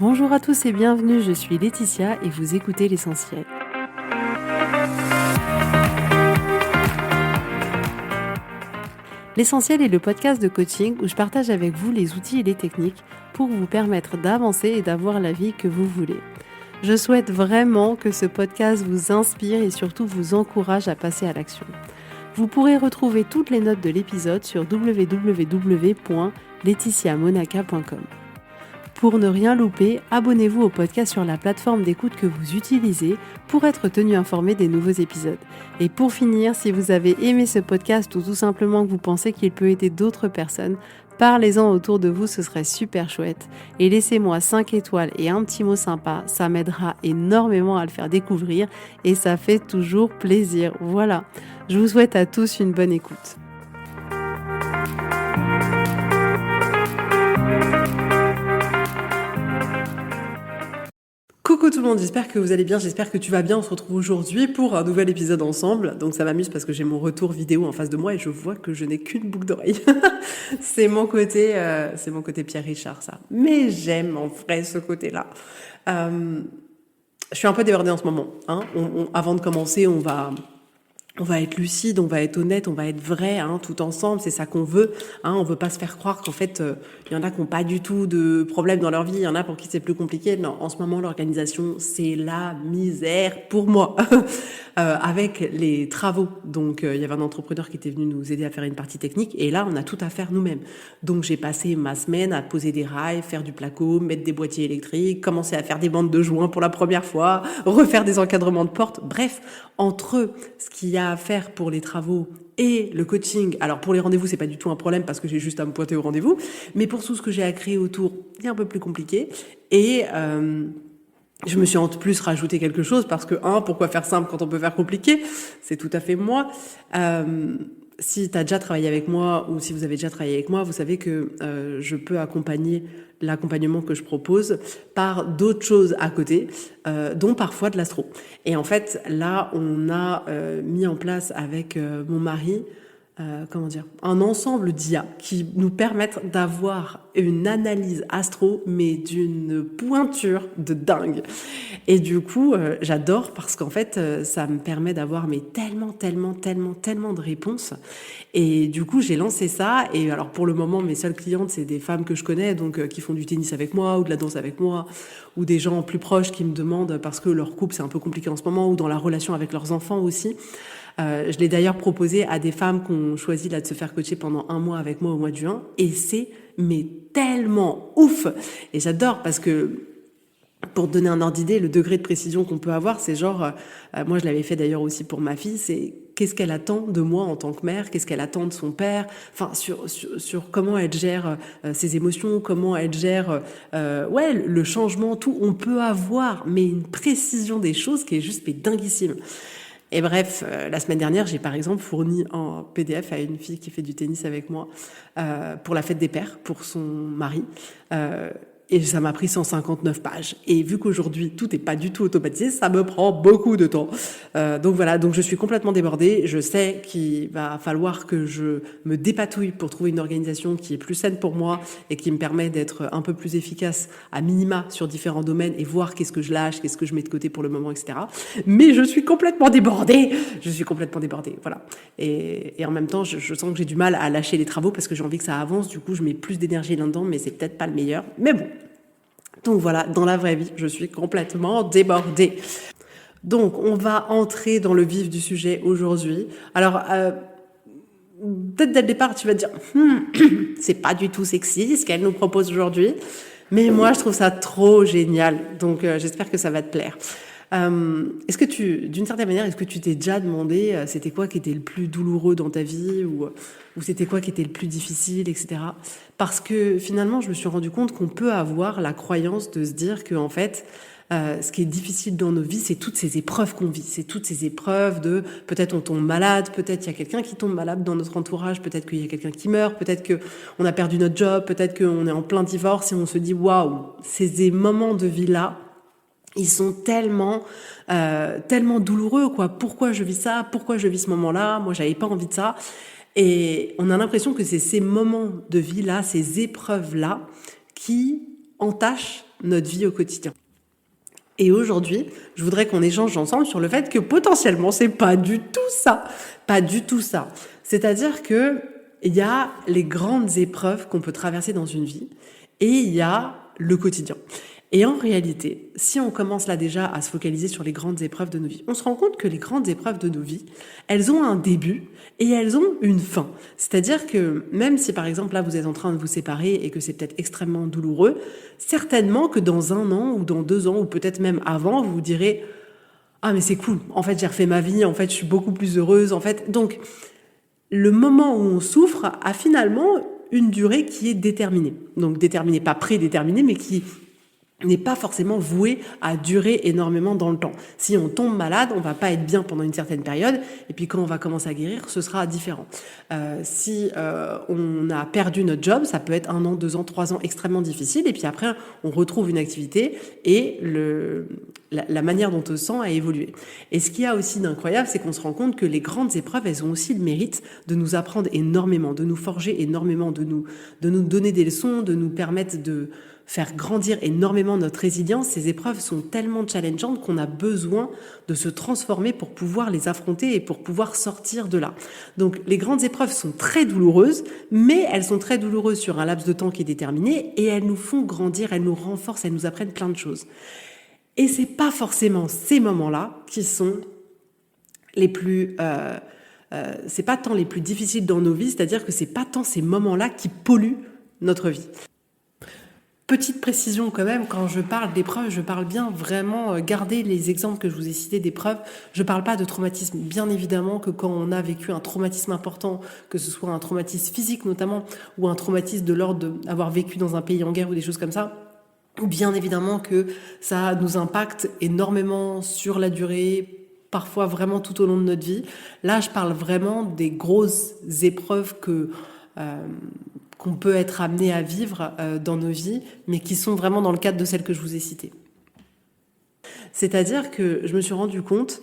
Bonjour à tous et bienvenue, je suis Laetitia et vous écoutez l'essentiel. L'essentiel est le podcast de coaching où je partage avec vous les outils et les techniques pour vous permettre d'avancer et d'avoir la vie que vous voulez. Je souhaite vraiment que ce podcast vous inspire et surtout vous encourage à passer à l'action. Vous pourrez retrouver toutes les notes de l'épisode sur www.laetitiamonaca.com. Pour ne rien louper, abonnez-vous au podcast sur la plateforme d'écoute que vous utilisez pour être tenu informé des nouveaux épisodes. Et pour finir, si vous avez aimé ce podcast ou tout simplement que vous pensez qu'il peut aider d'autres personnes, parlez-en autour de vous, ce serait super chouette. Et laissez-moi 5 étoiles et un petit mot sympa, ça m'aidera énormément à le faire découvrir et ça fait toujours plaisir. Voilà, je vous souhaite à tous une bonne écoute. Coucou tout le monde, j'espère que vous allez bien, j'espère que tu vas bien. On se retrouve aujourd'hui pour un nouvel épisode ensemble. Donc ça m'amuse parce que j'ai mon retour vidéo en face de moi et je vois que je n'ai qu'une boucle d'oreille. c'est mon côté Pierre Richard ça. Mais j'aime en vrai ce côté-là. Je suis un peu débordée en ce moment. Avant de commencer, on va être lucide, on va être honnête, on va être vrai, tout ensemble, c'est ça qu'on veut. On veut pas se faire croire qu'en fait, il y en a qui n'ont pas du tout de problème dans leur vie, il y en a pour qui c'est plus compliqué. Non, en ce moment, l'organisation, c'est la misère pour moi. Avec les travaux. Donc, il y avait un entrepreneur qui était venu nous aider à faire une partie technique, et là, on a tout à faire nous-mêmes. Donc, j'ai passé ma semaine à poser des rails, faire du placo, mettre des boîtiers électriques, commencer à faire des bandes de joints pour la première fois, refaire des encadrements de portes. Bref, entre ce qu'il y a à faire pour les travaux et le coaching, alors pour les rendez-vous, c'est pas du tout un problème parce que j'ai juste à me pointer au rendez-vous, mais pour tout ce que j'ai à créer autour, c'est un peu plus compliqué. Et je me suis en plus rajouté quelque chose parce que, pourquoi faire simple quand on peut faire compliqué? C'est tout à fait moi. Si tu as déjà travaillé avec moi ou si vous avez déjà travaillé avec moi, vous savez que je peux accompagner l'accompagnement que je propose par d'autres choses à côté, dont parfois de l'astro. Et en fait, là, on a mis en place avec mon mari un ensemble d'IA qui nous permettent d'avoir une analyse astro, mais d'une pointure de dingue. Et du coup, j'adore parce qu'en fait, ça me permet d'avoir tellement de réponses. Et du coup, j'ai lancé ça. Et alors, pour le moment, mes seules clientes, c'est des femmes que je connais, donc qui font du tennis avec moi ou de la danse avec moi, ou des gens plus proches qui me demandent parce que leur couple, c'est un peu compliqué en ce moment, ou dans la relation avec leurs enfants aussi. Je l'ai d'ailleurs proposé à des femmes qui ont choisi de se faire coacher pendant 1 mois avec moi au mois de juin. Et c'est tellement ouf. Et j'adore parce que, pour te donner un ordre d'idée, le degré de précision qu'on peut avoir, c'est genre, moi je l'avais fait d'ailleurs aussi pour ma fille, c'est qu'est-ce qu'elle attend de moi en tant que mère, qu'est-ce qu'elle attend de son père, enfin sur comment elle gère ses émotions, comment elle gère le changement, tout. On peut avoir une précision des choses qui est juste dinguissime. Et bref, la semaine dernière, j'ai par exemple fourni un PDF à une fille qui fait du tennis avec moi pour la fête des pères, pour son mari. Et ça m'a pris 159 pages. Et vu qu'aujourd'hui, tout n'est pas du tout automatisé, ça me prend beaucoup de temps. Donc voilà, donc je suis complètement débordée. Je sais qu'il va falloir que je me dépatouille pour trouver une organisation qui est plus saine pour moi et qui me permet d'être un peu plus efficace à minima sur différents domaines et voir qu'est-ce que je lâche, qu'est-ce que je mets de côté pour le moment, etc. Mais je suis complètement débordée. Voilà. Et en même temps, je sens que j'ai du mal à lâcher les travaux parce que j'ai envie que ça avance. Du coup, je mets plus d'énergie là-dedans, mais c'est peut-être pas le meilleur. Mais bon. Donc voilà, dans la vraie vie, je suis complètement débordée. Donc, on va entrer dans le vif du sujet aujourd'hui. Alors, peut-être dès le départ, tu vas te dire, c'est pas du tout sexy ce qu'elle nous propose aujourd'hui. Mais moi, je trouve ça trop génial. Donc, j'espère que ça va te plaire. Est-ce que d'une certaine manière, est-ce que tu t'es déjà demandé c'était quoi qui était le plus douloureux dans ta vie ou c'était quoi qui était le plus difficile, etc. Parce que finalement, je me suis rendu compte qu'on peut avoir la croyance de se dire que en fait, ce qui est difficile dans nos vies, c'est toutes ces épreuves qu'on vit. C'est toutes ces épreuves de peut-être on tombe malade, peut-être il y a quelqu'un qui tombe malade dans notre entourage, peut-être qu'il y a quelqu'un qui meurt, peut-être qu'on a perdu notre job, peut-être qu'on est en plein divorce et on se dit waouh, ces moments de vie-là, ils sont tellement douloureux, quoi. Pourquoi je vis ça? Pourquoi je vis ce moment-là? Moi, j'avais pas envie de ça. Et on a l'impression que c'est ces moments de vie-là, ces épreuves-là, qui entachent notre vie au quotidien. Et aujourd'hui, je voudrais qu'on échange ensemble sur le fait que potentiellement, c'est pas du tout ça. Pas du tout ça. C'est-à-dire que il y a les grandes épreuves qu'on peut traverser dans une vie et il y a le quotidien. Et en réalité, si on commence là déjà à se focaliser sur les grandes épreuves de nos vies, on se rend compte que les grandes épreuves de nos vies, elles ont un début et elles ont une fin. C'est-à-dire que même si par exemple là vous êtes en train de vous séparer et que c'est peut-être extrêmement douloureux, certainement que dans 1 an ou dans 2 ans ou peut-être même avant, vous vous direz « Ah mais c'est cool, en fait j'ai refait ma vie, en fait je suis beaucoup plus heureuse, en fait... » Donc le moment où on souffre a finalement une durée qui est déterminée. Donc déterminée, pas prédéterminée, mais qui n'est pas forcément voué à durer énormément dans le temps. Si on tombe malade, on va pas être bien pendant une certaine période, et puis quand on va commencer à guérir, ce sera différent. Si on a perdu notre job, ça peut être 1 an, 2 ans, 3 ans extrêmement difficile, et puis après on retrouve une activité et la manière dont on se sent a évolué. Et ce qu'il y a aussi d'incroyable, c'est qu'on se rend compte que les grandes épreuves, elles ont aussi le mérite de nous apprendre énormément, de nous forger énormément, de nous donner des leçons, de nous permettre de faire grandir énormément notre résilience. Ces épreuves sont tellement challengeantes qu'on a besoin de se transformer pour pouvoir les affronter et pour pouvoir sortir de là. Donc les grandes épreuves sont très douloureuses, mais elles sont très douloureuses sur un laps de temps qui est déterminé et elles nous font grandir, elles nous renforcent, elles nous apprennent plein de choses. Et c'est pas forcément ces moments-là qui sont les plus... c'est pas tant les plus difficiles dans nos vies, c'est-à-dire que c'est pas tant ces moments-là qui polluent notre vie. Petite précision quand même, quand je parle d'épreuves, je parle bien vraiment, gardez les exemples que je vous ai cités d'épreuves, je parle pas de traumatisme. Bien évidemment que quand on a vécu un traumatisme important, que ce soit un traumatisme physique notamment, ou un traumatisme de l'ordre d'avoir vécu dans un pays en guerre ou des choses comme ça, bien évidemment que ça nous impacte énormément sur la durée, parfois vraiment tout au long de notre vie. Là, je parle vraiment des grosses épreuves qu'on peut être amené à vivre dans nos vies, mais qui sont vraiment dans le cadre de celles que je vous ai citées. C'est-à-dire que je me suis rendu compte,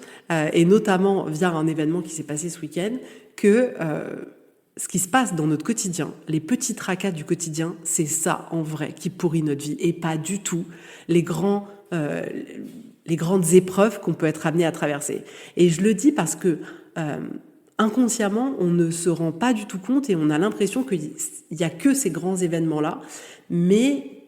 et notamment via un événement qui s'est passé ce week-end, que ce qui se passe dans notre quotidien, les petits tracas du quotidien, c'est ça en vrai qui pourrit notre vie, et pas du tout les grandes épreuves qu'on peut être amené à traverser. Et je le dis parce que inconsciemment, on ne se rend pas du tout compte et on a l'impression qu'il n'y a que ces grands événements-là, mais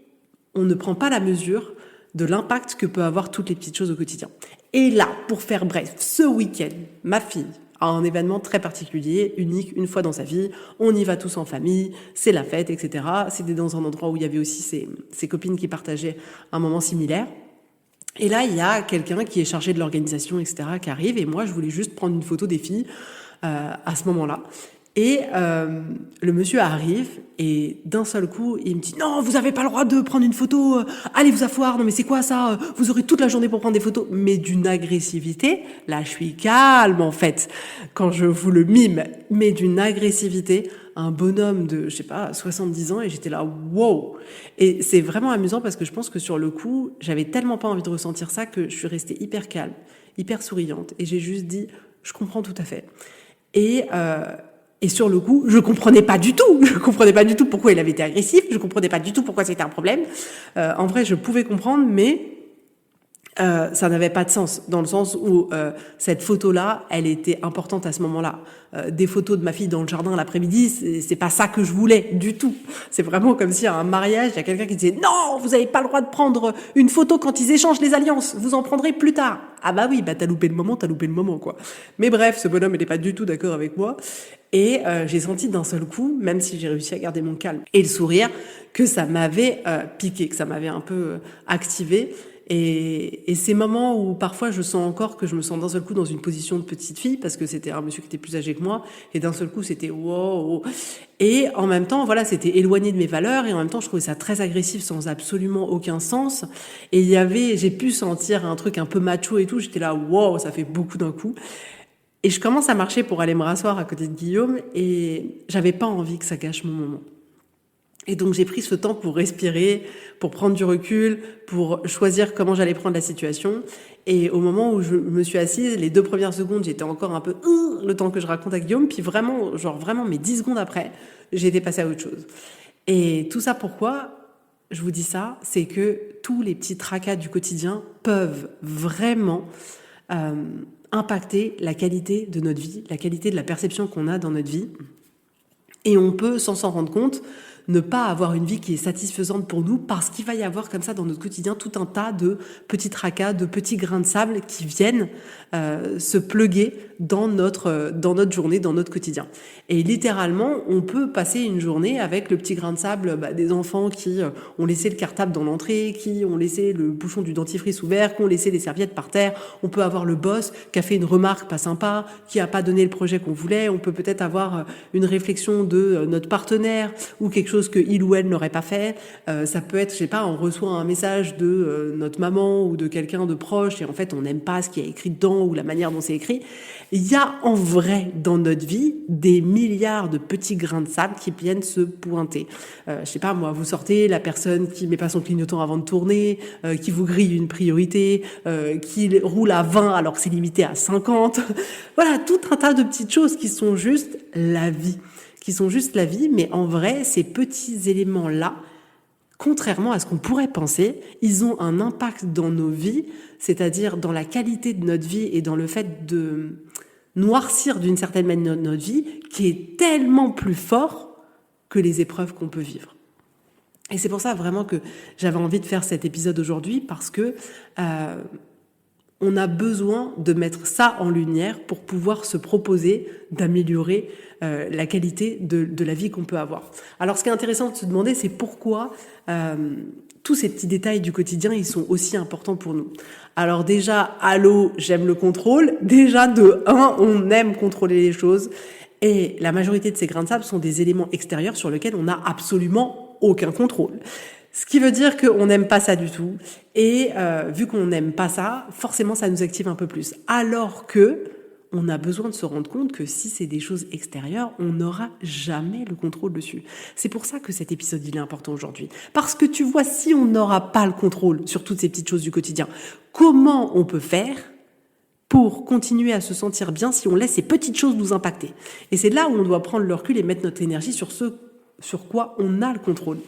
on ne prend pas la mesure de l'impact que peut avoir toutes les petites choses au quotidien. Et là, pour faire bref, ce week-end, ma fille a un événement très particulier, unique, une fois dans sa vie, on y va tous en famille, c'est la fête, etc. C'était dans un endroit où il y avait aussi ses copines qui partageaient un moment similaire. Et là, il y a quelqu'un qui est chargé de l'organisation, etc., qui arrive, et moi, je voulais juste prendre une photo des filles à ce moment-là. Et le monsieur arrive et d'un seul coup, il me dit « Non, vous avez pas le droit de prendre une photo, allez vous asseoir, non mais c'est quoi ça, vous aurez toute la journée pour prendre des photos. » Mais d'une agressivité, là je suis calme en fait, quand je vous le mime, mais d'une agressivité, un bonhomme de, je sais pas, 70 ans et j'étais là « Wow !» Et c'est vraiment amusant parce que je pense que sur le coup, j'avais tellement pas envie de ressentir ça que je suis restée hyper calme, hyper souriante et j'ai juste dit « Je comprends tout à fait. » Et sur le coup, je comprenais pas du tout. Je comprenais pas du tout pourquoi il avait été agressif. Je comprenais pas du tout pourquoi c'était un problème. En vrai, je pouvais comprendre, mais ça n'avait pas de sens, dans le sens où cette photo-là, elle était importante à ce moment-là. Des photos de ma fille dans le jardin l'après-midi, c'est pas ça que je voulais du tout. C'est vraiment comme si à un mariage, il y a quelqu'un qui disait « Non, vous avez pas le droit de prendre une photo quand ils échangent les alliances, vous en prendrez plus tard. » Ah bah oui, bah t'as loupé le moment, quoi. Mais bref, ce bonhomme, il n'est pas du tout d'accord avec moi. Et j'ai senti d'un seul coup, même si j'ai réussi à garder mon calme et le sourire, que ça m'avait piqué, que ça m'avait un peu activé. Et ces moments où parfois je sens encore que je me sens d'un seul coup dans une position de petite fille, parce que c'était un monsieur qui était plus âgé que moi, et d'un seul coup c'était wow. Et en même temps, voilà, c'était éloigné de mes valeurs, et en même temps je trouvais ça très agressif sans absolument aucun sens. Et j'ai pu sentir un truc un peu macho et tout, j'étais là, wow, ça fait beaucoup d'un coup. Et je commence à marcher pour aller me rasseoir à côté de Guillaume, et j'avais pas envie que ça gâche mon moment. Et donc j'ai pris ce temps pour respirer, pour prendre du recul, pour choisir comment j'allais prendre la situation. Et au moment où je me suis assise, les 2 premières secondes, j'étais encore un peu le temps que je raconte à Guillaume, puis vraiment mes 10 secondes après, j'étais passée à autre chose. Et tout ça pourquoi ? je vous dis ça, c'est que tous les petits tracas du quotidien peuvent vraiment impacter la qualité de notre vie, la qualité de la perception qu'on a dans notre vie. Et on peut, sans s'en rendre compte, ne pas avoir une vie qui est satisfaisante pour nous parce qu'il va y avoir comme ça dans notre quotidien tout un tas de petits tracas, de petits grains de sable qui viennent se pluguer dans notre journée, dans notre quotidien. Et littéralement, on peut passer une journée avec le petit grain de sable des enfants qui ont laissé le cartable dans l'entrée, qui ont laissé le bouchon du dentifrice ouvert, qui ont laissé les serviettes par terre. On peut avoir le boss qui a fait une remarque pas sympa, qui a pas donné le projet qu'on voulait. On peut peut-être avoir une réflexion de notre partenaire ou quelque chose que il ou elle n'aurait pas fait. Ça peut être, je sais pas, on reçoit un message de notre maman ou de quelqu'un de proche et en fait on n'aime pas ce qui est écrit dedans ou la manière dont c'est écrit. Il y a en vrai dans notre vie des milliards de petits grains de sable qui viennent se pointer. Je sais pas moi, vous sortez la personne qui met pas son clignotant avant de tourner, qui vous grille une priorité, qui roule à 20 alors que c'est limité à 50. Voilà, tout un tas de petites choses qui sont juste la vie. Mais en vrai, ces petits éléments-là, contrairement à ce qu'on pourrait penser, ils ont un impact dans nos vies, c'est-à-dire dans la qualité de notre vie et dans le fait de noircir d'une certaine manière notre vie, qui est tellement plus fort que les épreuves qu'on peut vivre. Et c'est pour ça vraiment que j'avais envie de faire cet épisode aujourd'hui, parce que on a besoin de mettre ça en lumière pour pouvoir se proposer d'améliorer la qualité de la vie qu'on peut avoir. Alors, ce qui est intéressant de se demander, c'est pourquoi tous ces petits détails du quotidien, ils sont aussi importants pour nous. Alors déjà, allô, j'aime le contrôle. Déjà, de 1, on aime contrôler les choses. Et la majorité de ces grains de sable sont des éléments extérieurs sur lesquels on n'a absolument aucun contrôle. Ce qui veut dire qu'on n'aime pas ça du tout. Et vu qu'on n'aime pas ça, forcément, ça nous active un peu plus. Alors que on a besoin de se rendre compte que si c'est des choses extérieures, on n'aura jamais le contrôle dessus. C'est pour ça que cet épisode, il est important aujourd'hui. Parce que tu vois, si on n'aura pas le contrôle sur toutes ces petites choses du quotidien, comment on peut faire pour continuer à se sentir bien si on laisse ces petites choses nous impacter? Et c'est là où on doit prendre le recul et mettre notre énergie sur ce sur quoi on a le contrôle.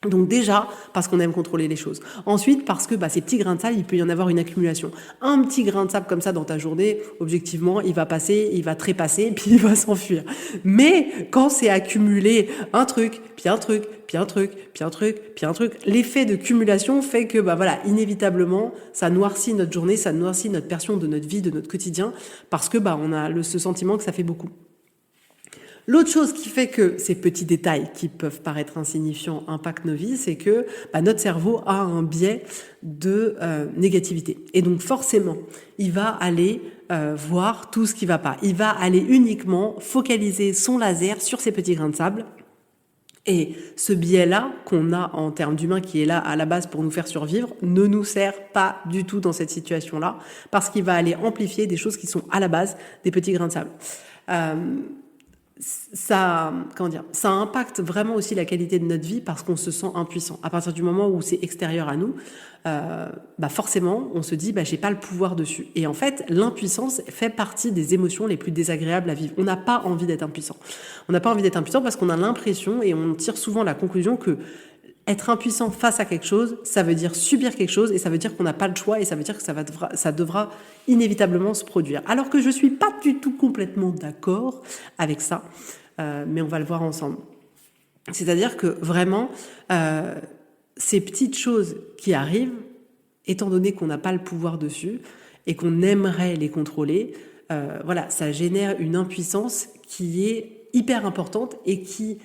Donc déjà, parce qu'on aime contrôler les choses. Ensuite, parce que ces petits grains de sable, il peut y en avoir une accumulation. Un petit grain de sable comme ça dans ta journée, objectivement, il va passer, il va trépasser, puis il va s'enfuir. Mais quand c'est accumulé, un truc, puis un truc, puis un truc, puis un truc, puis un truc, l'effet de cumulation fait que, inévitablement, ça noircit notre journée, ça noircit notre perception de notre vie, de notre quotidien, parce que, on a ce sentiment que ça fait beaucoup. L'autre chose qui fait que ces petits détails qui peuvent paraître insignifiants impactent nos vies, c'est que notre cerveau a un biais de négativité. Et donc forcément, il va aller voir tout ce qui va pas. Il va aller uniquement focaliser son laser sur ces petits grains de sable. Et ce biais-là qu'on a en termes d'humain, qui est là à la base pour nous faire survivre, ne nous sert pas du tout dans cette situation-là, parce qu'il va aller amplifier des choses qui sont à la base des petits grains de sable. Ça impacte vraiment aussi la qualité de notre vie parce qu'on se sent impuissant. À partir du moment où c'est extérieur à nous, forcément, on se dit, j'ai pas le pouvoir dessus. Et en fait, l'impuissance fait partie des émotions les plus désagréables à vivre. On n'a pas envie d'être impuissant. On n'a pas envie d'être impuissant parce qu'on a l'impression, et on tire souvent la conclusion que être impuissant face à quelque chose, ça veut dire subir quelque chose et ça veut dire qu'on n'a pas le choix et ça veut dire que ça devra inévitablement se produire. Alors que je ne suis pas du tout complètement d'accord avec ça, mais on va le voir ensemble. C'est-à-dire que vraiment, ces petites choses qui arrivent, étant donné qu'on n'a pas le pouvoir dessus et qu'on aimerait les contrôler, ça génère une impuissance qui est hyper importante et qui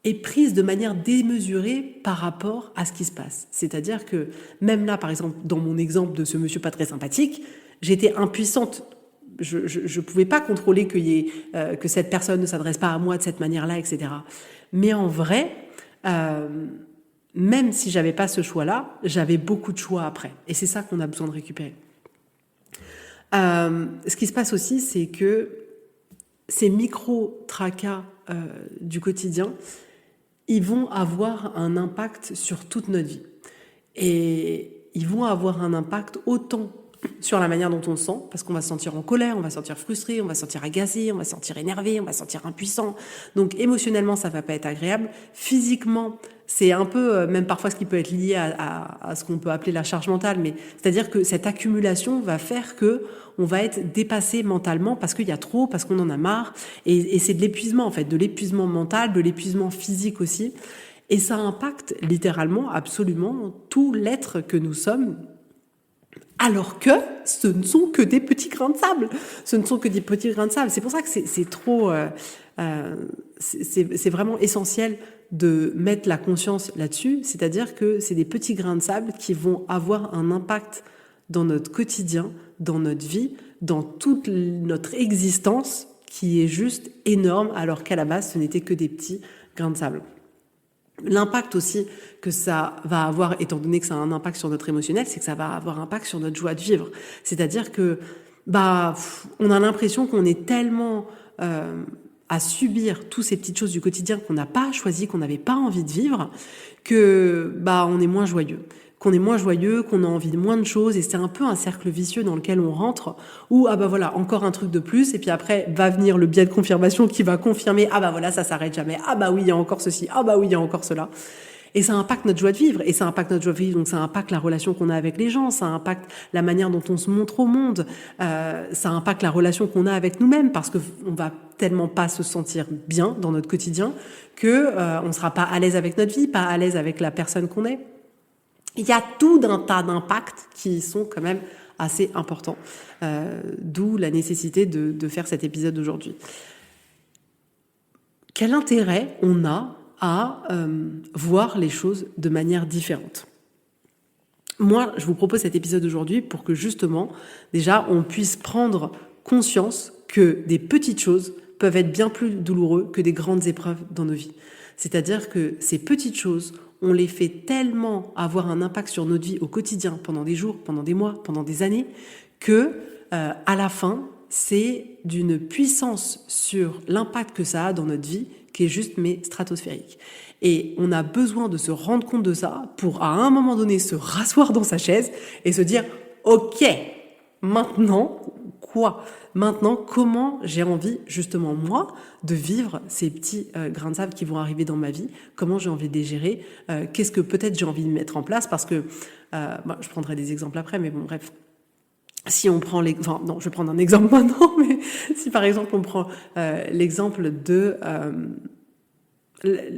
est prise de manière démesurée par rapport à ce qui se passe. C'est-à-dire que même là, par exemple, dans mon exemple de ce monsieur pas très sympathique, j'étais impuissante. Je pouvais pas contrôler que cette personne ne s'adresse pas à moi de cette manière-là, etc. Mais en vrai, même si j'avais pas ce choix-là, j'avais beaucoup de choix après. Et c'est ça qu'on a besoin de récupérer. Ce qui se passe aussi, c'est que ces micro-tracas du quotidien, ils vont avoir un impact sur toute notre vie. Et ils vont avoir un impact autant sur la manière dont on se sent, parce qu'on va se sentir en colère, on va se sentir frustré, on va se sentir agacé, on va se sentir énervé, on va se sentir impuissant. Donc émotionnellement, ça va pas être agréable. Physiquement, C'est un peu, même parfois, ce qui peut être lié à ce qu'on peut appeler la charge mentale, mais c'est-à-dire que cette accumulation va faire que on va être dépassé mentalement parce qu'il y a trop, parce qu'on en a marre, et c'est de l'épuisement, en fait, de l'épuisement mental, de l'épuisement physique aussi, et ça impacte littéralement, absolument, tout l'être que nous sommes, alors que ce ne sont que des petits grains de sable. Ce ne sont que des petits grains de sable. C'est pour ça que c'est trop... c'est vraiment essentiel de mettre la conscience là-dessus. C'est-à-dire que c'est des petits grains de sable qui vont avoir un impact dans notre quotidien, dans notre vie, dans toute notre existence, qui est juste énorme, alors qu'à la base, ce n'était que des petits grains de sable. L'impact aussi que ça va avoir, étant donné que ça a un impact sur notre émotionnel, c'est que ça va avoir un impact sur notre joie de vivre. C'est-à-dire que, on a l'impression qu'on est tellement à subir toutes ces petites choses du quotidien qu'on n'a pas choisi, qu'on n'avait pas envie de vivre, que on est moins joyeux. Qu'on est moins joyeux, qu'on a envie de moins de choses, et c'est un peu un cercle vicieux dans lequel on rentre, où voilà, encore un truc de plus, et puis après va venir le biais de confirmation qui va confirmer, voilà, ça s'arrête jamais, oui, il y a encore ceci, oui, il y a encore cela. Et ça impacte notre joie de vivre, donc ça impacte la relation qu'on a avec les gens, ça impacte la manière dont on se montre au monde, ça impacte la relation qu'on a avec nous-mêmes, parce que on va tellement pas se sentir bien dans notre quotidien que on sera pas à l'aise avec notre vie, pas à l'aise avec la personne qu'on est. Il y a tout un tas d'impacts qui sont quand même assez importants, d'où la nécessité de faire cet épisode d'aujourd'hui. Quel intérêt on a à voir les choses de manière différente ? Moi, je vous propose cet épisode aujourd'hui pour que justement, déjà, on puisse prendre conscience que des petites choses peuvent être bien plus douloureuses que des grandes épreuves dans nos vies. C'est-à-dire que ces petites choses, on les fait tellement avoir un impact sur notre vie au quotidien, pendant des jours, pendant des mois, pendant des années, que à la fin, c'est d'une puissance sur l'impact que ça a dans notre vie qui est juste stratosphérique. Et on a besoin de se rendre compte de ça pour à un moment donné se rasseoir dans sa chaise et se dire « Ok, maintenant, quoi ? Maintenant, comment j'ai envie, justement, moi, de vivre ces petits grains de sable qui vont arriver dans ma vie ? Comment j'ai envie de les gérer ? Qu'est-ce que peut-être j'ai envie de mettre en place ? Parce que, je prendrai des exemples après, mais bon, bref. Si on prend je vais prendre un exemple maintenant, mais si par exemple on prend l'exemple de...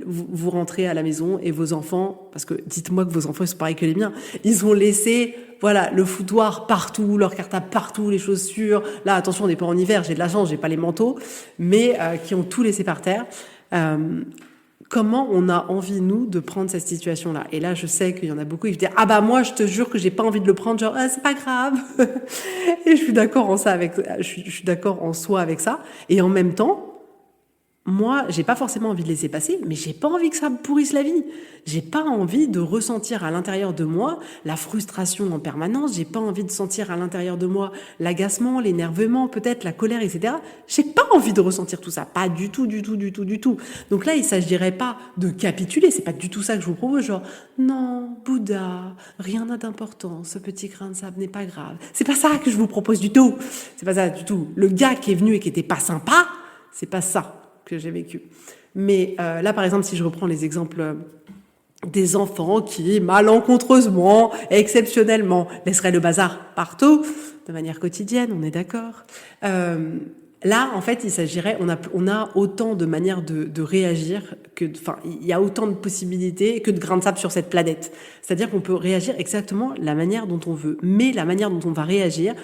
vous rentrez à la maison et vos enfants, parce que dites-moi que vos enfants ils sont pareils que les miens, ils ont laissé le foutoir partout, leur cartable partout, les chaussures. Là, attention, on n'est pas en hiver, j'ai de la chance, j'ai pas les manteaux, mais qui ont tout laissé par terre. Comment on a envie, nous, de prendre cette situation-là ? Et là, je sais qu'il y en a beaucoup qui disent « moi, je te jure que j'ai pas envie de le prendre, genre, c'est pas grave. » Et je suis d'accord je suis d'accord en soi avec ça. Et en même temps, moi, j'ai pas forcément envie de laisser passer, mais j'ai pas envie que ça me pourrisse la vie. J'ai pas envie de ressentir à l'intérieur de moi la frustration en permanence. J'ai pas envie de sentir à l'intérieur de moi l'agacement, l'énervement, peut-être la colère, etc. J'ai pas envie de ressentir tout ça. Pas du tout, du tout, du tout, du tout. Donc là, il s'agirait pas de capituler. C'est pas du tout ça que je vous propose. Genre, non, Bouddha, rien n'a d'important. Ce petit grain de sable n'est pas grave. C'est pas ça que je vous propose du tout. C'est pas ça du tout. Le gars qui est venu et qui était pas sympa, c'est pas ça que j'ai vécu. Mais là, par exemple, si je reprends les exemples des enfants qui, malencontreusement, exceptionnellement, laisseraient le bazar partout, de manière quotidienne, on est d'accord. Là, en fait, il s'agirait, on a autant de manières de réagir il y a autant de possibilités que de grains de sable sur cette planète. C'est-à-dire qu'on peut réagir exactement la manière dont on veut, mais la manière dont on va réagir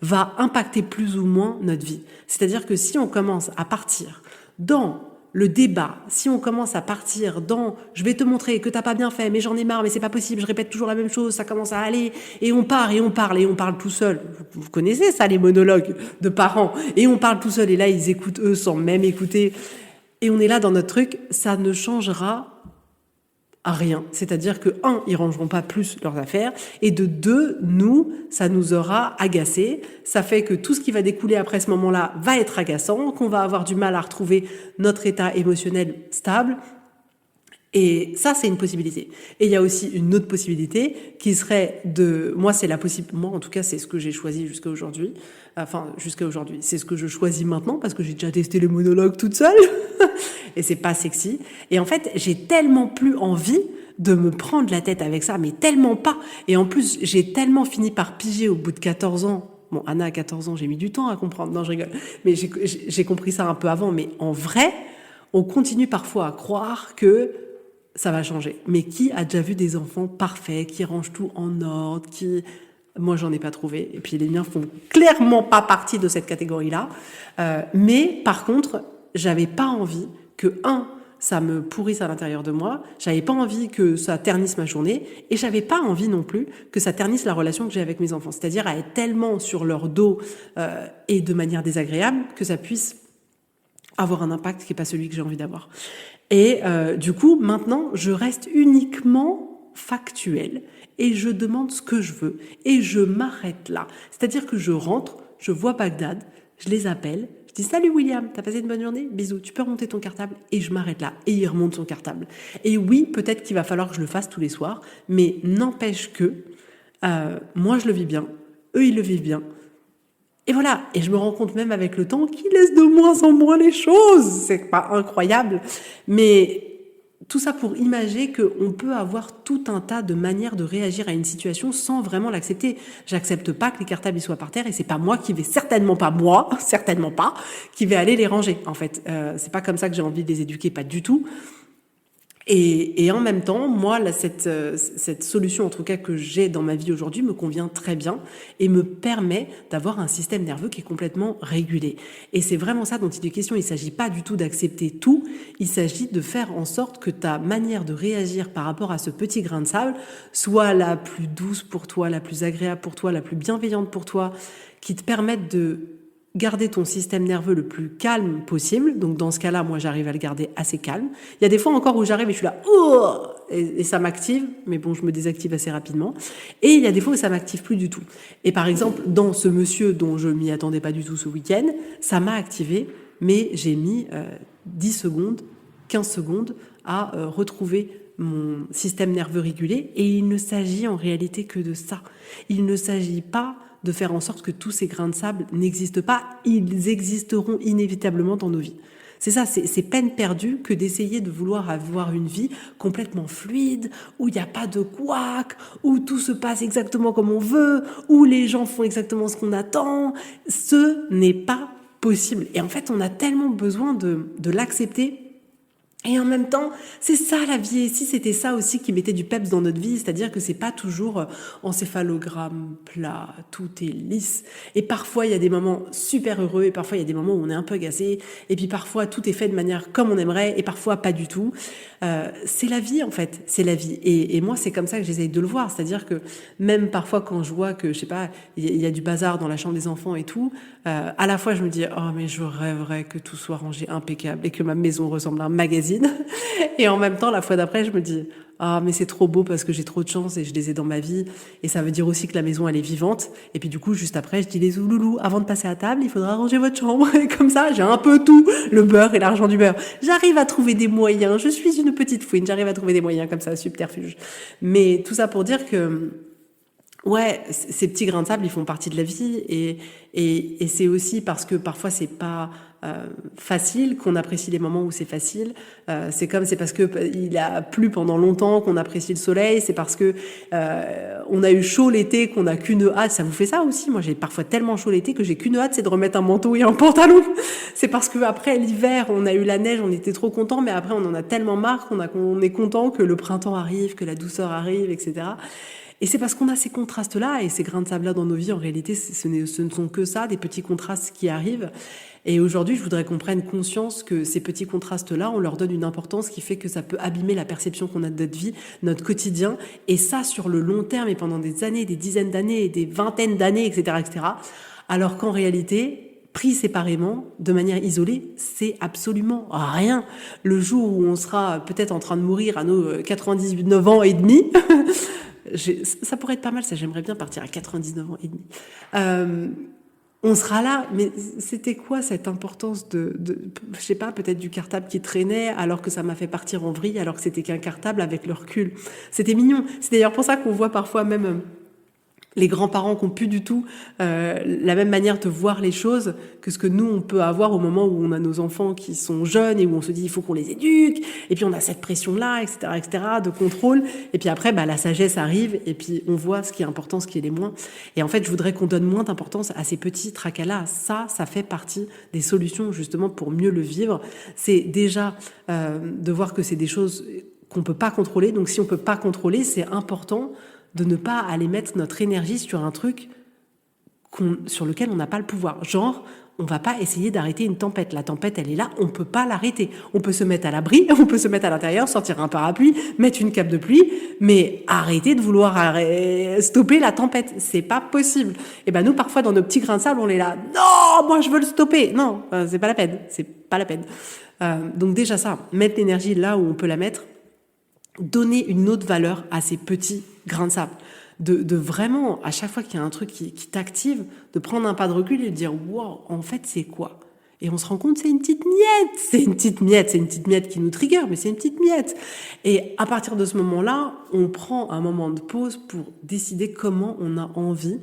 va impacter plus ou moins notre vie. C'est-à-dire que si on commence à partir dans le débat, si on commence à partir dans « je vais te montrer que t'as pas bien fait, mais j'en ai marre, mais c'est pas possible, je répète toujours la même chose, ça commence à aller », et on part, et on parle, et on parle tout seul. Vous connaissez ça, les monologues de parents. Et on parle tout seul, et là, ils écoutent eux sans même écouter. Et on est là dans notre truc, ça ne changera à rien. C'est-à-dire que, ils rangeront pas plus leurs affaires, et de deux, nous, ça nous aura agacés. Ça fait que tout ce qui va découler après ce moment-là va être agaçant, qu'on va avoir du mal à retrouver notre état émotionnel stable. Et ça, c'est une possibilité. Et il y a aussi une autre possibilité qui serait moi, en tout cas, c'est ce que j'ai choisi jusqu'à aujourd'hui. C'est ce que je choisis maintenant parce que j'ai déjà testé les monologues toute seule. Et c'est pas sexy. Et en fait, j'ai tellement plus envie de me prendre la tête avec ça, mais tellement pas. Et en plus, j'ai tellement fini par piger au bout de 14 ans. Bon, Anna a 14 ans, j'ai mis du temps à comprendre. Non, je rigole. Mais j'ai compris ça un peu avant. Mais en vrai, on continue parfois à croire que ça va changer. Mais qui a déjà vu des enfants parfaits, qui rangent tout en ordre, qui... Moi, j'en ai pas trouvé. Et puis, les miens font clairement pas partie de cette catégorie-là. Mais par contre, j'avais pas envie que, ça me pourrisse à l'intérieur de moi. J'avais pas envie que ça ternisse ma journée. Et j'avais pas envie non plus que ça ternisse la relation que j'ai avec mes enfants. C'est-à-dire à être tellement sur leur dos et de manière désagréable que ça puisse avoir un impact qui n'est pas celui que j'ai envie d'avoir. Et du coup, maintenant, je reste uniquement factuelle et je demande ce que je veux et je m'arrête là. C'est-à-dire que je rentre, je vois Bagdad, je les appelle, je dis « Salut William, t'as passé une bonne journée? Bisous, tu peux remonter ton cartable ?» Et je m'arrête là et il remonte son cartable. Et oui, peut-être qu'il va falloir que je le fasse tous les soirs, mais n'empêche que moi, je le vis bien, eux, ils le vivent bien. Et voilà, et je me rends compte même avec le temps qu'ils laissent de moins en moins les choses. C'est pas incroyable, mais tout ça pour imaginer qu'on peut avoir tout un tas de manières de réagir à une situation sans vraiment l'accepter. J'accepte pas que les cartables soient par terre et c'est pas moi qui vais, certainement pas, qui vais aller les ranger. En fait, c'est pas comme ça que j'ai envie de les éduquer, pas du tout. Et en même temps, moi, là, cette solution, en tout cas, que j'ai dans ma vie aujourd'hui, me convient très bien et me permet d'avoir un système nerveux qui est complètement régulé. Et c'est vraiment ça dont il est question. Il ne s'agit pas du tout d'accepter tout. Il s'agit de faire en sorte que ta manière de réagir par rapport à ce petit grain de sable soit la plus douce pour toi, la plus agréable pour toi, la plus bienveillante pour toi, qui te permette de garder ton système nerveux le plus calme possible. Donc dans ce cas-là, moi j'arrive à le garder assez calme. Il y a des fois encore où j'arrive et je suis là, oh, et ça m'active, mais bon, je me désactive assez rapidement. Et il y a des fois où ça m'active plus du tout. Et par exemple, dans ce monsieur dont je m'y attendais pas du tout ce week-end, ça m'a activé, mais j'ai mis 10 secondes, 15 secondes à retrouver mon système nerveux régulé. Et il ne s'agit en réalité que de ça. Il ne s'agit pas de faire en sorte que tous ces grains de sable n'existent pas, ils existeront inévitablement dans nos vies. C'est ça, c'est peine perdue que d'essayer de vouloir avoir une vie complètement fluide, où il n'y a pas de couac, où tout se passe exactement comme on veut, où les gens font exactement ce qu'on attend. Ce n'est pas possible. Et en fait, on a tellement besoin de l'accepter. Et en même temps, c'est ça la vie. Et si c'était ça aussi qui mettait du peps dans notre vie, c'est-à-dire que c'est pas toujours encéphalogramme plat, tout est lisse. Et parfois, il y a des moments super heureux, et parfois, il y a des moments où on est un peu agacé, et puis parfois, tout est fait de manière comme on aimerait, et parfois, pas du tout. C'est la vie, en fait. C'est la vie. Et moi, c'est comme ça que j'essaye de le voir. C'est-à-dire que même parfois, quand je vois que, je sais pas, il y a du bazar dans la chambre des enfants et tout, à la fois, je me dis, oh, mais je rêverais que tout soit rangé impeccable et que ma maison ressemble à un magazine. Et en même temps, la fois d'après, je me dis, ah, mais c'est trop beau parce que j'ai trop de chance et je les ai dans ma vie. Et ça veut dire aussi que la maison, elle est vivante. Et puis du coup, juste après, je dis, les loulous, avant de passer à table, il faudra ranger votre chambre. Et comme ça, j'ai un peu tout, le beurre et l'argent du beurre. J'arrive à trouver des moyens. Je suis une petite fouine. J'arrive à trouver des moyens comme ça, subterfuge. Mais tout ça pour dire que, ouais, ces petits grains de sable, ils font partie de la vie et c'est aussi parce que parfois c'est pas facile qu'on apprécie les moments où c'est facile. C'est parce que il a plu pendant longtemps qu'on apprécie le soleil. C'est parce que on a eu chaud l'été qu'on a qu'une hâte. Ça vous fait ça aussi? Moi, j'ai parfois tellement chaud l'été que j'ai qu'une hâte, c'est de remettre un manteau et un pantalon. C'est parce que après l'hiver, on a eu la neige, on était trop contents, mais après on en a tellement marre qu'on est content que le printemps arrive, que la douceur arrive, etc. Et c'est parce qu'on a ces contrastes-là et ces grains de sable-là dans nos vies, en réalité, ce ne sont que ça, des petits contrastes qui arrivent. Et aujourd'hui, je voudrais qu'on prenne conscience que ces petits contrastes-là, on leur donne une importance qui fait que ça peut abîmer la perception qu'on a de notre vie, notre quotidien. Et ça, sur le long terme et pendant des années, des dizaines d'années, des vingtaines d'années, etc., etc. Alors qu'en réalité, pris séparément, de manière isolée, c'est absolument rien. Le jour où on sera peut-être en train de mourir à nos 99 ans et demi, ça pourrait être pas mal, ça, j'aimerais bien partir à 99 ans et demi. On sera là, mais c'était quoi cette importance je sais pas, peut-être du cartable qui traînait alors que ça m'a fait partir en vrille, alors que c'était qu'un cartable avec le recul. C'était mignon. C'est d'ailleurs pour ça qu'on voit parfois même les grands-parents qui n'ont plus du tout la même manière de voir les choses que ce que nous, on peut avoir au moment où on a nos enfants qui sont jeunes et où on se dit il faut qu'on les éduque, et puis on a cette pression-là, etc., de contrôle, et puis après, la sagesse arrive, et puis on voit ce qui est important, ce qui est les moins. Et en fait, je voudrais qu'on donne moins d'importance à ces petits tracas-là. Ça fait partie des solutions, justement, pour mieux le vivre. C'est déjà de voir que c'est des choses qu'on peut pas contrôler. Donc, si on peut pas contrôler, c'est important de ne pas aller mettre notre énergie sur un truc sur lequel on n'a pas le pouvoir. Genre, on va pas essayer d'arrêter une tempête. La tempête, elle est là, on peut pas l'arrêter. On peut se mettre à l'abri, on peut se mettre à l'intérieur, sortir un parapluie, mettre une cape de pluie, mais arrêter de vouloir stopper la tempête, c'est pas possible. Et nous, parfois, dans nos petits grains de sable, on est là, non, moi je veux le stopper. Non, c'est pas la peine. Donc déjà ça, mettre l'énergie là où on peut la mettre, donner une autre valeur à ces petits grains de sable. De vraiment, à chaque fois qu'il y a un truc qui t'active, de prendre un pas de recul et de dire « Wow, en fait, c'est quoi ?» Et on se rend compte, c'est une petite miette qui nous trigger, mais c'est une petite miette. Et à partir de ce moment-là, on prend un moment de pause pour décider comment on a envie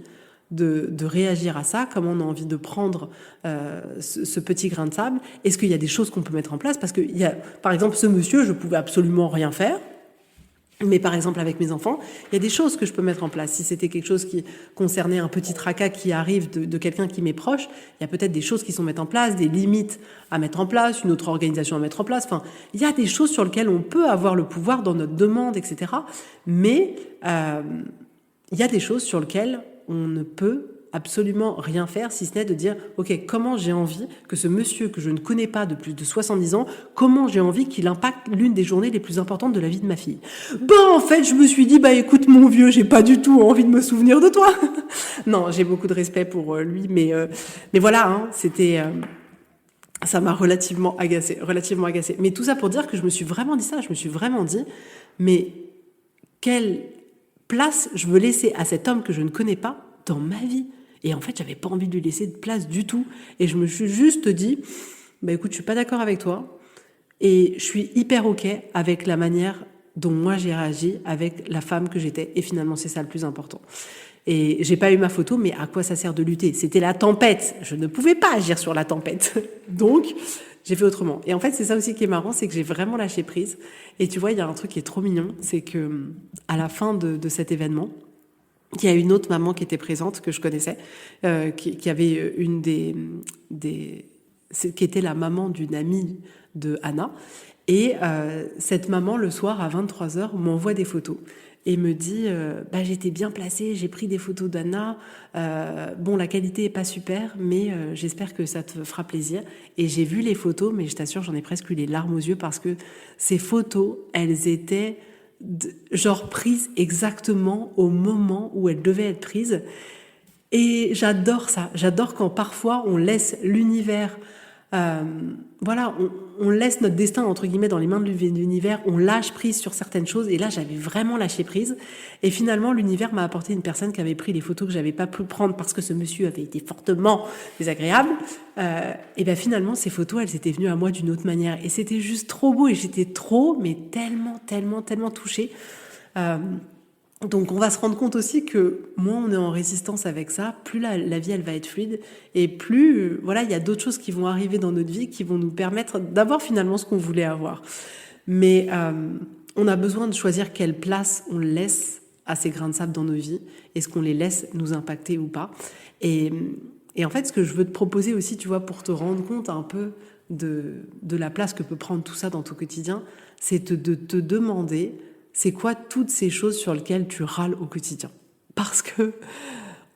de réagir à ça, comment on a envie de prendre ce petit grain de sable. Est-ce qu'il y a des choses qu'on peut mettre en place ? Parce que, par exemple, ce monsieur, je pouvais absolument rien faire. Mais par exemple, avec mes enfants, il y a des choses que je peux mettre en place. Si c'était quelque chose qui concernait un petit tracas qui arrive de quelqu'un qui m'est proche, il y a peut-être des choses qui sont mises en place, des limites à mettre en place, une autre organisation à mettre en place. Enfin, il y a des choses sur lesquelles on peut avoir le pouvoir dans notre demande, etc. Mais il y a des choses sur lesquelles on ne peut absolument rien faire, si ce n'est de dire « Ok, comment j'ai envie que ce monsieur que je ne connais pas de plus de 70 ans, comment j'ai envie qu'il impacte l'une des journées les plus importantes de la vie de ma fille ?» En fait, je me suis dit « écoute, mon vieux, j'ai pas du tout envie de me souvenir de toi. » Non, j'ai beaucoup de respect pour lui, mais voilà, c'était... ça m'a relativement agacée. Mais tout ça pour dire que je me suis vraiment dit ça, je me suis vraiment dit « Mais quelle place je veux laisser à cet homme que je ne connais pas dans ma vie ?» Et en fait, j'avais pas envie de lui laisser de place du tout. Et je me suis juste dit, écoute, je suis pas d'accord avec toi. Et je suis hyper OK avec la manière dont moi j'ai réagi avec la femme que j'étais. Et finalement, c'est ça le plus important. Et j'ai pas eu ma photo, mais à quoi ça sert de lutter ? C'était la tempête. Je ne pouvais pas agir sur la tempête. Donc, j'ai fait autrement. Et en fait, c'est ça aussi qui est marrant, c'est que j'ai vraiment lâché prise. Et tu vois, il y a un truc qui est trop mignon, c'est que à la fin de cet événement, il y a une autre maman qui était présente, que je connaissais, qui avait qui était la maman d'une amie de Anna. Et cette maman, le soir, à 23h, m'envoie des photos. Et me dit, j'étais bien placée, j'ai pris des photos d'Anna. La qualité est pas super, mais j'espère que ça te fera plaisir. Et j'ai vu les photos, mais je t'assure, j'en ai presque eu les larmes aux yeux, parce que ces photos, elles étaient... genre prise exactement au moment où elle devait être prise. Et j'adore ça. J'adore quand parfois on laisse l'univers... on laisse notre destin, entre guillemets, dans les mains de l'univers. On lâche prise sur certaines choses. Et là, j'avais vraiment lâché prise. Et finalement, l'univers m'a apporté une personne qui avait pris les photos que j'avais pas pu prendre parce que ce monsieur avait été fortement désagréable. Et finalement, ces photos, elles étaient venues à moi d'une autre manière. Et c'était juste trop beau. Et j'étais mais tellement touchée. Donc on va se rendre compte aussi que moins on est en résistance avec ça, plus la vie elle va être fluide, et plus il y a d'autres choses qui vont arriver dans notre vie qui vont nous permettre d'avoir finalement ce qu'on voulait avoir. Mais on a besoin de choisir quelle place on laisse à ces grains de sable dans nos vies. Est-ce qu'on les laisse nous impacter ou pas ? Et en fait, ce que je veux te proposer aussi, tu vois, pour te rendre compte un peu de la place que peut prendre tout ça dans ton quotidien, c'est de te demander c'est quoi toutes ces choses sur lesquelles tu râles au quotidien. Parce que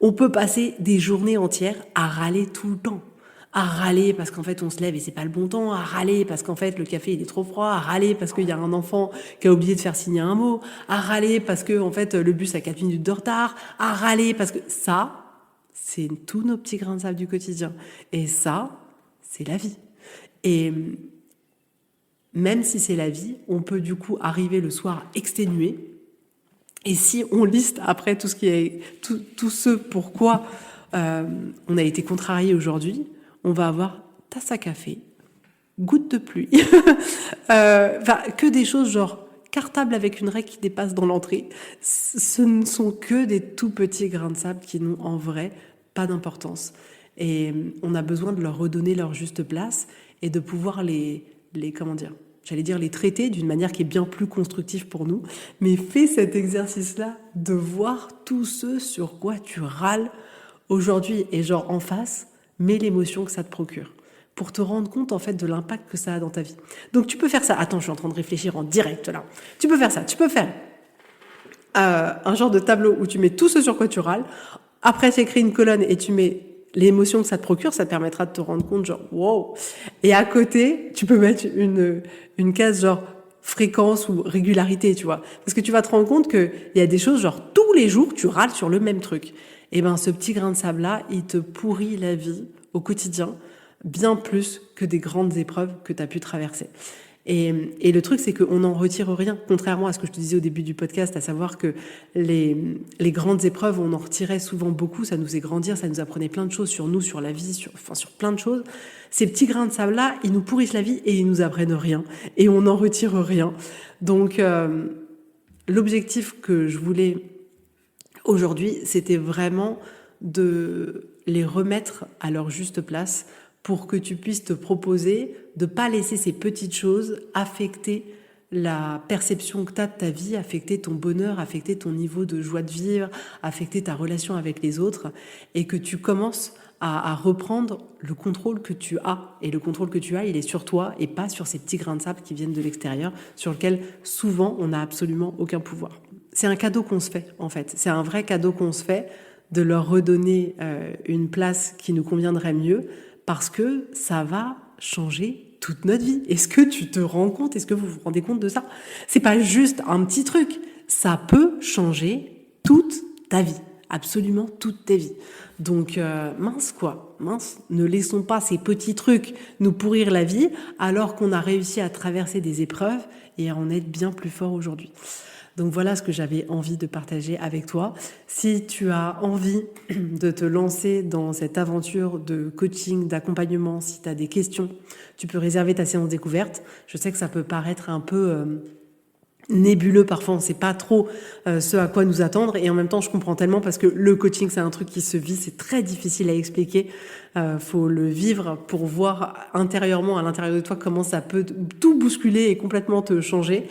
on peut passer des journées entières à râler tout le temps. À râler parce qu'en fait on se lève et c'est pas le bon temps, à râler parce qu'en fait le café il est trop froid, à râler parce qu'il y a un enfant qui a oublié de faire signer un mot, à râler parce que en fait le bus a 4 minutes de retard, à râler parce que ça, c'est tous nos petits grains de sable du quotidien. Et ça, c'est la vie. Et même si c'est la vie, on peut du coup arriver le soir exténué. Et si on liste après tout ce pourquoi on a été contrarié aujourd'hui, on va avoir tasse à café, goutte de pluie, que des choses genre cartable avec une règle qui dépasse dans l'entrée. Ce ne sont que des tout petits grains de sable qui n'ont en vrai pas d'importance. Et on a besoin de leur redonner leur juste place et de pouvoir les les traiter d'une manière qui est bien plus constructive pour nous. Mais fais cet exercice-là de voir tout ce sur quoi tu râles aujourd'hui et genre en face, mets l'émotion que ça te procure pour te rendre compte en fait de l'impact que ça a dans ta vie. Donc tu peux faire ça. Attends, je suis en train de réfléchir en direct là. Tu peux faire ça. Tu peux faire un genre de tableau où tu mets tout ce sur quoi tu râles. Après, tu écris une colonne et tu mets l'émotion que ça te procure. Ça te permettra de te rendre compte genre wow. Et à côté, tu peux mettre une case genre fréquence ou régularité, tu vois. Parce que tu vas te rendre compte qu'il y a des choses genre tous les jours, tu râles sur le même truc. Et ben ce petit grain de sable-là, il te pourrit la vie au quotidien bien plus que des grandes épreuves que tu as pu traverser. Et le truc, c'est qu'on n'en retire rien, contrairement à ce que je te disais au début du podcast, à savoir que les grandes épreuves, on en retirait souvent beaucoup, ça nous faisait grandir, ça nous apprenait plein de choses sur nous, sur la vie, sur plein de choses. Ces petits grains de sable-là, ils nous pourrissent la vie et ils nous apprennent rien. Et on n'en retire rien. Donc, l'objectif que je voulais aujourd'hui, c'était vraiment de les remettre à leur juste place pour que tu puisses te proposer de ne pas laisser ces petites choses affecter la perception que tu as de ta vie, affecter ton bonheur, affecter ton niveau de joie de vivre, affecter ta relation avec les autres, et que tu commences à reprendre le contrôle que tu as. Et le contrôle que tu as, il est sur toi et pas sur ces petits grains de sable qui viennent de l'extérieur, sur lesquels souvent on n'a absolument aucun pouvoir. C'est un cadeau qu'on se fait, en fait. C'est un vrai cadeau qu'on se fait de leur redonner une place qui nous conviendrait mieux, parce que ça va changer toute notre vie. Est-ce que tu te rends compte? Est-ce que vous vous rendez compte de ça? C'est pas juste un petit truc. Ça peut changer toute ta vie. Absolument toute ta vie. Donc, mince, ne laissons pas ces petits trucs nous pourrir la vie alors qu'on a réussi à traverser des épreuves et à en être bien plus fort aujourd'hui. Donc voilà ce que j'avais envie de partager avec toi. Si tu as envie de te lancer dans cette aventure de coaching, d'accompagnement, si tu as des questions, tu peux réserver ta séance découverte. Je sais que ça peut paraître un peu nébuleux parfois, on ne sait pas trop ce à quoi nous attendre, et en même temps je comprends tellement parce que le coaching c'est un truc qui se vit, c'est très difficile à expliquer, faut le vivre pour voir intérieurement à l'intérieur de toi comment ça peut tout bousculer et complètement te changer.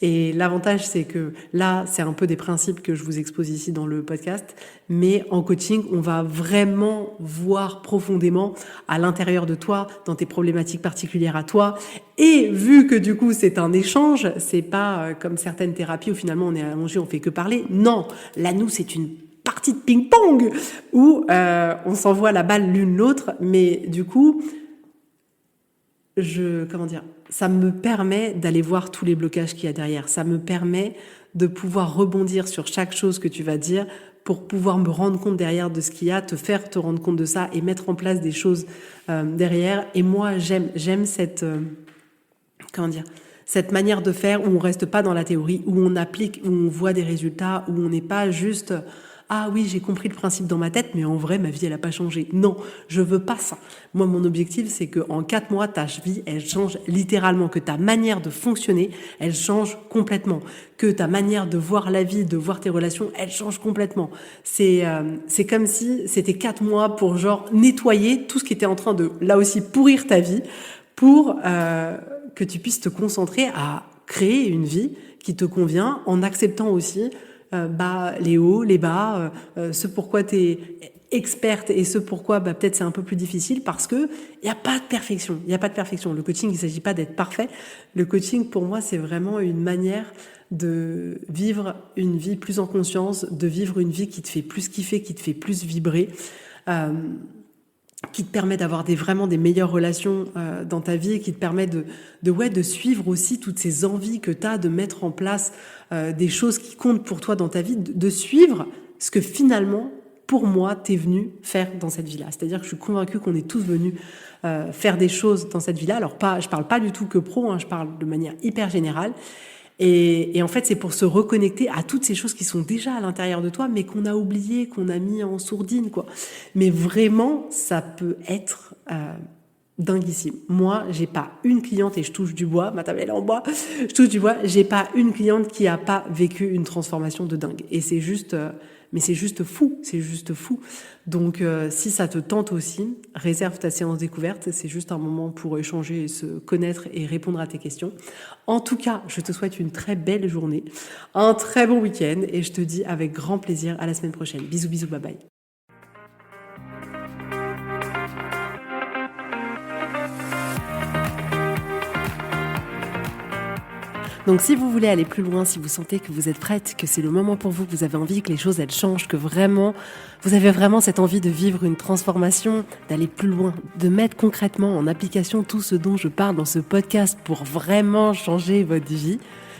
Et l'avantage, c'est que là, c'est un peu des principes que je vous expose ici dans le podcast, mais en coaching, on va vraiment voir profondément à l'intérieur de toi, dans tes problématiques particulières à toi. Et vu que du coup, c'est un échange, c'est pas comme certaines thérapies où finalement on est allongé, on fait que parler. Non, là, nous, c'est une partie de ping-pong où on s'envoie la balle l'une l'autre, mais du coup, ça me permet d'aller voir tous les blocages qu'il y a derrière. Ça me permet de pouvoir rebondir sur chaque chose que tu vas dire pour pouvoir me rendre compte derrière de ce qu'il y a, te faire te rendre compte de ça et mettre en place des choses derrière. Et moi, j'aime cette manière de faire où on reste pas dans la théorie, où on applique, où on voit des résultats, où on n'est pas juste ah oui, j'ai compris le principe dans ma tête, mais en vrai, ma vie, elle a pas changé. Non, je veux pas ça. Moi, mon objectif, c'est qu'en 4 mois, ta vie, elle change littéralement, que ta manière de fonctionner, elle change complètement, que ta manière de voir la vie, de voir tes relations, elle change complètement. C'est comme si c'était 4 mois pour genre nettoyer tout ce qui était en train de, là aussi, pourrir ta vie, pour que tu puisses te concentrer à créer une vie qui te convient, en acceptant aussi les hauts, les bas, ce pourquoi tu es experte et ce pourquoi peut-être c'est un peu plus difficile, parce que il y a pas de perfection. Il y a pas de perfection. Le coaching, il s'agit pas d'être parfait. Le coaching, pour moi, c'est vraiment une manière de vivre une vie plus en conscience, de vivre une vie qui te fait plus kiffer, qui te fait plus vibrer, qui te permet d'avoir vraiment des meilleures relations dans ta vie, qui te permet de suivre aussi toutes ces envies que tu as, de mettre en place des choses qui comptent pour toi dans ta vie, de suivre ce que finalement, pour moi, t'es venu faire dans cette vie-là. C'est-à-dire que je suis convaincue qu'on est tous venus faire des choses dans cette vie-là. Alors, je parle pas du tout que pro, je parle de manière hyper générale. Et en fait, c'est pour se reconnecter à toutes ces choses qui sont déjà à l'intérieur de toi, mais qu'on a oubliées, qu'on a mis en sourdine, quoi. Mais vraiment, ça peut être dinguissime. Moi, j'ai pas une cliente, et je touche du bois, ma table elle est en bois, je touche du bois, j'ai pas une cliente qui a pas vécu une transformation de dingue. Et c'est juste, mais c'est juste fou, c'est juste fou. Donc, si ça te tente aussi, réserve ta séance découverte. C'est juste un moment pour échanger et se connaître et répondre à tes questions. En tout cas, je te souhaite une très belle journée, un très bon week-end et je te dis avec grand plaisir à la semaine prochaine. Bisous, bisous, bye bye. Donc si vous voulez aller plus loin, si vous sentez que vous êtes prête, que c'est le moment pour vous, que vous avez envie que les choses elles changent, que vraiment vous avez vraiment cette envie de vivre une transformation, d'aller plus loin, de mettre concrètement en application tout ce dont je parle dans ce podcast pour vraiment changer votre vie.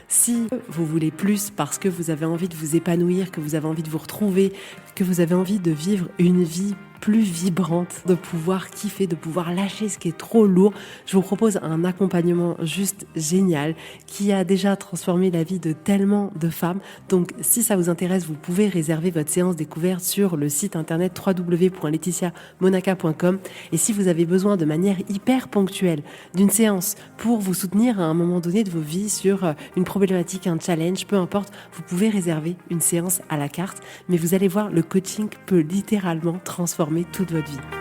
Si vous voulez plus parce que vous avez envie de vous épanouir, que vous avez envie de vous retrouver, que vous avez envie de vivre une vie plus vibrante, de pouvoir kiffer, de pouvoir lâcher ce qui est trop lourd, je vous propose un accompagnement juste génial qui a déjà transformé la vie de tellement de femmes. Donc si ça vous intéresse, vous pouvez réserver votre séance découverte sur le site internet www.laetitiamonaca.com. Et si vous avez besoin de manière hyper ponctuelle d'une séance pour vous soutenir à un moment donné de vos vies sur une problématique, un challenge, peu importe, vous pouvez réserver une séance à la carte. Mais vous allez voir, le coaching peut littéralement transformer toute votre vie.